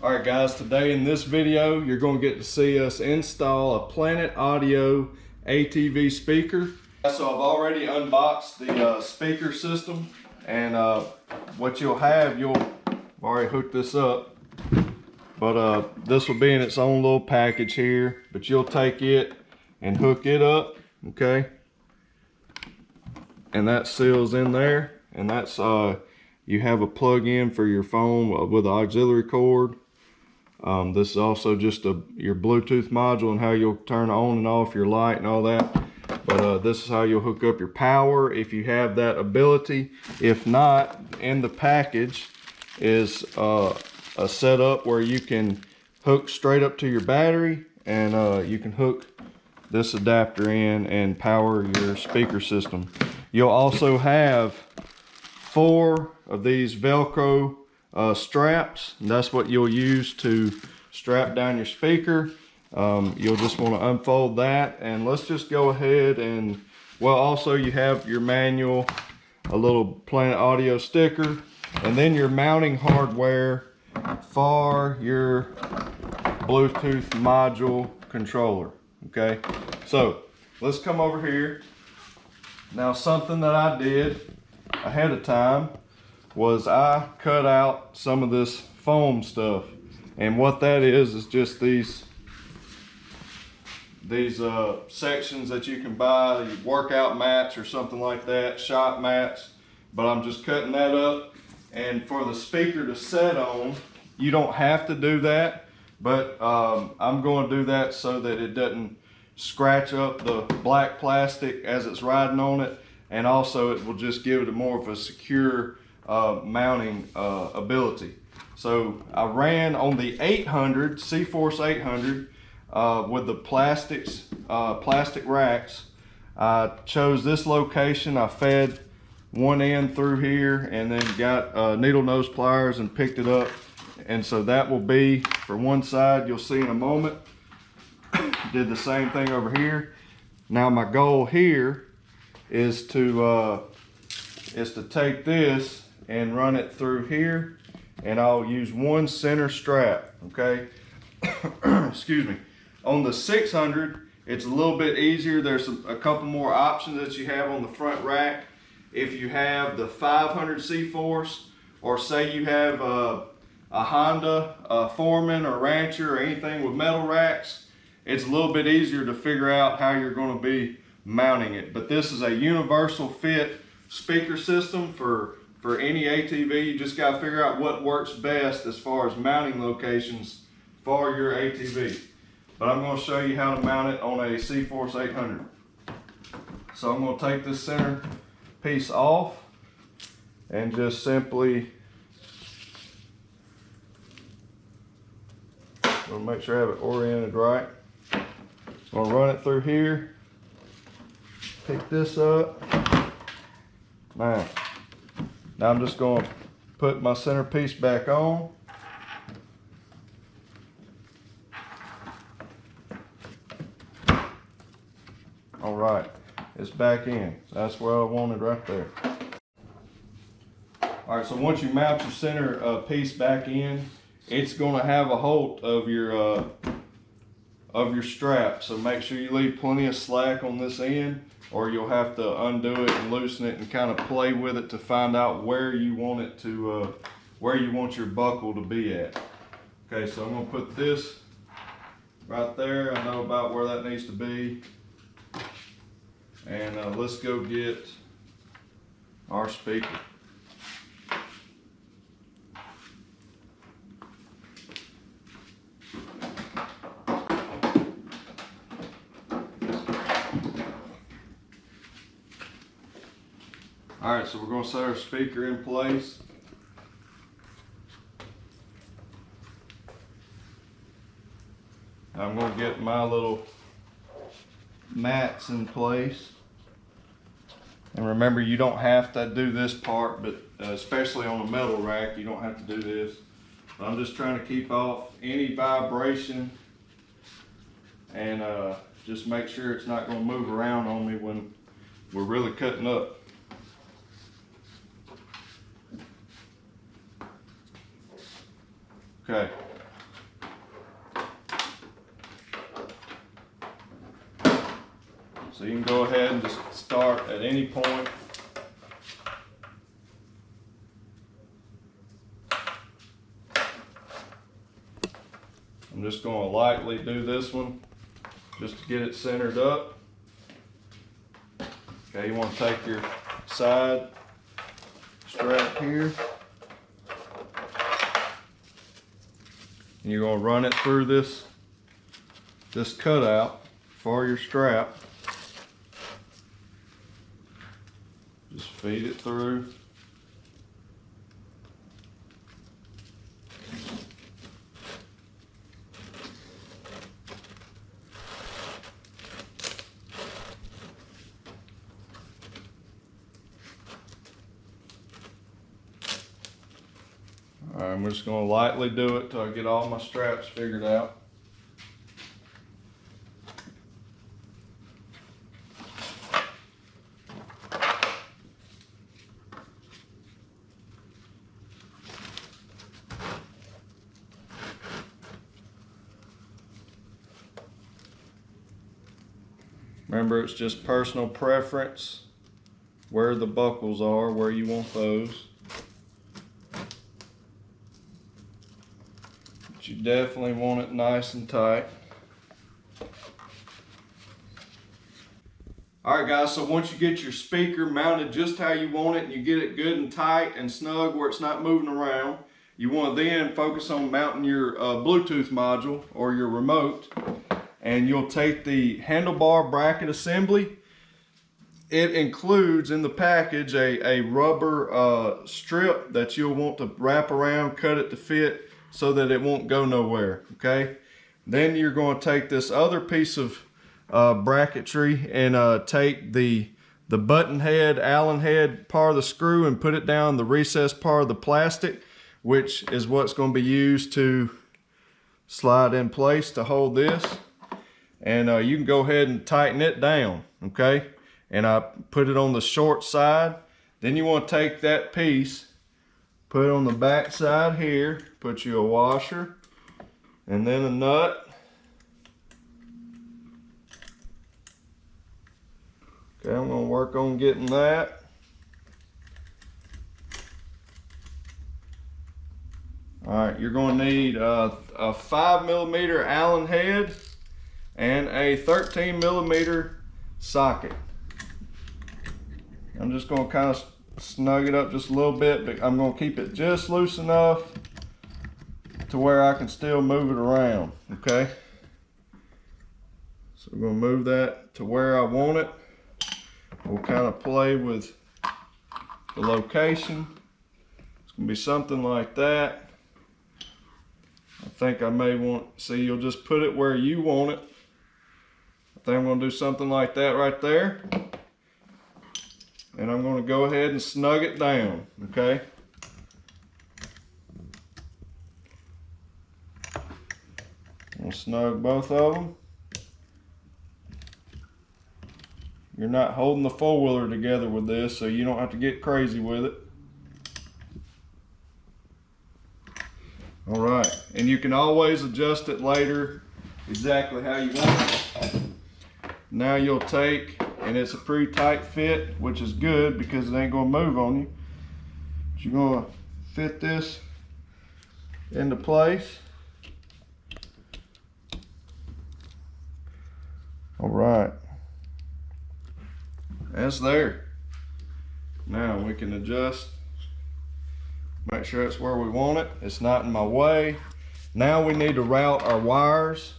All right guys, today in this video you're going to get to see us install a Planet Audio ATV speaker. So I've already unboxed the speaker system, and what you'll have, you'll already hook this up, but this will be in its own little package here, but you'll take it and hook it up, okay, and that seals in there, and that's you have a plug-in for your phone with an auxiliary cord. This is also just your Bluetooth module and how you'll turn on and off your light and all that. But this is how you'll hook up your power if you have that ability. If not, in the package is a setup where you can hook straight up to your battery, and you can hook this adapter in and power your speaker system. You'll also have 4 of these Velcro straps, and that's what you'll use to strap down your speaker. You'll just want to unfold that, and let's just go ahead and, well, also you have your manual, a little Planet Audio sticker, and then your mounting hardware for your Bluetooth module controller. Okay, so let's come over here. Now, something that I did ahead of time was I cut out some of this foam stuff, and what that is just these sections that you can buy, workout mats or something like that, shop mats, but I'm just cutting that up. And for the speaker to set on, you don't have to do that, but I'm going to do that so that it doesn't scratch up the black plastic as it's riding on it, and also it will just give it more of a secure mounting ability. So I ran on the 800 C-Force 800 with the plastic racks. I chose this location. I fed one end through here and then got needle nose pliers and picked it up, and so that will be for one side. You'll see in a moment. Did the same thing over here. Now my goal here is to take this and run it through here, and I'll use one center strap, okay? Excuse me. On the 600, it's a little bit easier. There's a couple more options that you have on the front rack. If you have the 500 C-Force, or say you have a Honda, a Foreman or Rancher or anything with metal racks, it's a little bit easier to figure out how you're going to be mounting it. But this is a universal fit speaker system for any ATV. You just got to figure out what works best as far as mounting locations for your ATV. But I'm going to show you how to mount it on a C-Force 800. So I'm going to take this center piece off and just simply, I'm going to make sure I have it oriented right. I'm going to run it through here, pick this up. Now I'm just going to put my center piece back on. All right, it's back in. That's where I wanted, right there. All right, so once you mount your center piece back in, it's going to have a hold of your strap. So make sure you leave plenty of slack on this end, or you'll have to undo it and loosen it and kind of play with it to find out where you want it to, where you want your buckle to be at. Okay, so I'm going to put this right there. I know about where that needs to be. And let's go get our speaker. All right, so we're going to set our speaker in place. I'm going to get my little mats in place. And remember, you don't have to do this part, but especially on a metal rack, you don't have to do this. But I'm just trying to keep off any vibration and just make sure it's not going to move around on me when we're really cutting up. Okay, So you can go ahead and just start at any point. I'm just going to lightly do this one just to get it centered up. Okay, you want to take your side strap here, and you're going to run it through this cutout for your strap. Just feed it through. All right, I'm just going to lightly do it till I get all my straps figured out. Remember, it's just personal preference where the buckles are, where you want those. But you definitely want it nice and tight. Alright guys, so once you get your speaker mounted just how you want it and you get it good and tight and snug where it's not moving around, you want to then focus on mounting your Bluetooth module or your remote. And you'll take the handlebar bracket assembly. It includes in the package a rubber strip that you'll want to wrap around, cut it to fit so that it won't go nowhere, okay? Then you're going to take this other piece of bracketry and take the button head, Allen head part of the screw and put it down the recessed part of the plastic, which is what's going to be used to slide in place to hold this. And you can go ahead and tighten it down, okay? And I put it on the short side. Then you want to take that piece, put it on the back side here, put you a washer, and then a nut. Okay, I'm going to work on getting that. All right, you're going to need a 5mm Allen head and a 13mm socket. I'm just going to kind of snug it up just a little bit, but I'm going to keep it just loose enough to where I can still move it around, okay? So I'm going to move that to where I want it. We'll kind of play with the location. It's going to be something like that. I think I may want, see, you'll just put it where you want it. I think I'm going to do something like that right there. And I'm going to go ahead and snug it down, okay? I'll snug both of them. You're not holding the four-wheeler together with this, so you don't have to get crazy with it. All right, and you can always adjust it later exactly how you want it. Now you'll take, and it's a pretty tight fit, which is good because it ain't gonna move on you. But you're gonna fit this into place. All right, that's there. Now we can adjust, make sure it's where we want it. It's not in my way. Now we need to route our wires,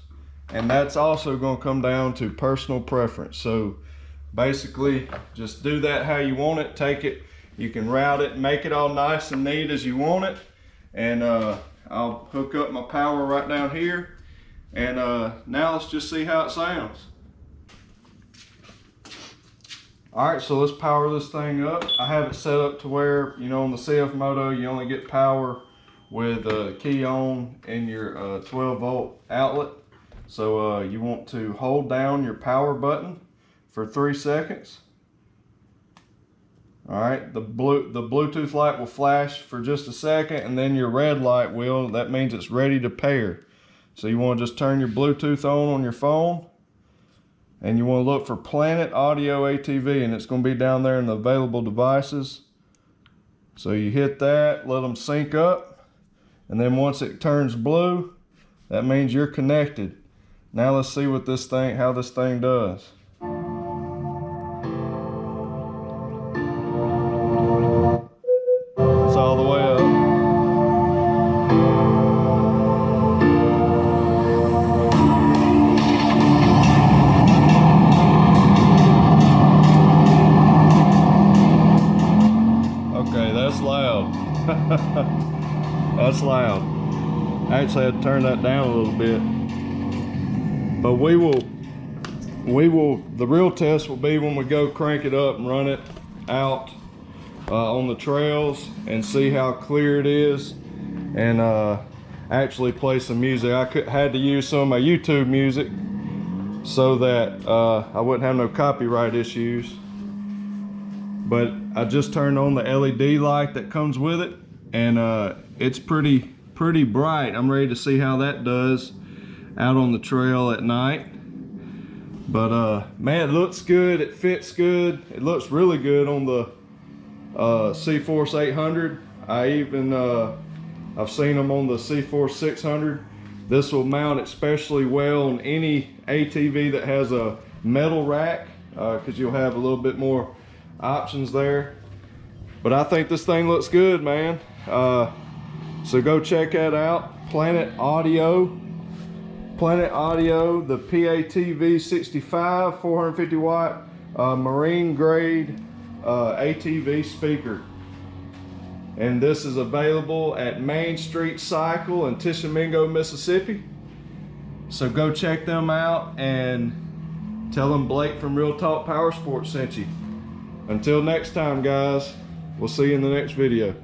and that's also going to come down to personal preference. So basically just do that how you want it. Take it, you can route it, make it all nice and neat as you want it. And I'll hook up my power right down here. And now let's just see how it sounds. All right, so let's power this thing up. I have it set up to where, you know, on the Cfmoto, you only get power with a key on in your 12-volt outlet. So you want to hold down your power button for 3 seconds. All right, the Bluetooth light will flash for just a second, and then your red light will. That means it's ready to pair. So you want to just turn your Bluetooth on your phone. and you want to look for Planet Audio ATV, and it's going to be down there in the available devices. So you hit that, let them sync up, and then once it turns blue, that means you're connected. Now let's see what this thing, how this thing does. It's all the way up. Okay, that's loud. That's loud. I actually had to turn that down a little bit. But we will, the real test will be when we go crank it up and run it out on the trails and see how clear it is, and actually play some music. I had to use some of my YouTube music so that I wouldn't have no copyright issues. But I just turned on the LED light that comes with it, and it's pretty bright. I'm ready to see how that does out on the trail at night. But man, it looks good, it fits good, it looks really good on the C-Force 800. I even I've seen them on the C-Force 600. This will mount especially well on any ATV that has a metal rack, because you'll have a little bit more options there. But I think this thing looks good, man. So go check that out. Planet Audio, the PATV 65 450 watt marine grade ATV speaker. And this is available at Main Street Cycle in Tishomingo, Mississippi. So go check them out and tell them Blake from Real Talk Power Sports sent you. Until next time, guys, we'll see you in the next video.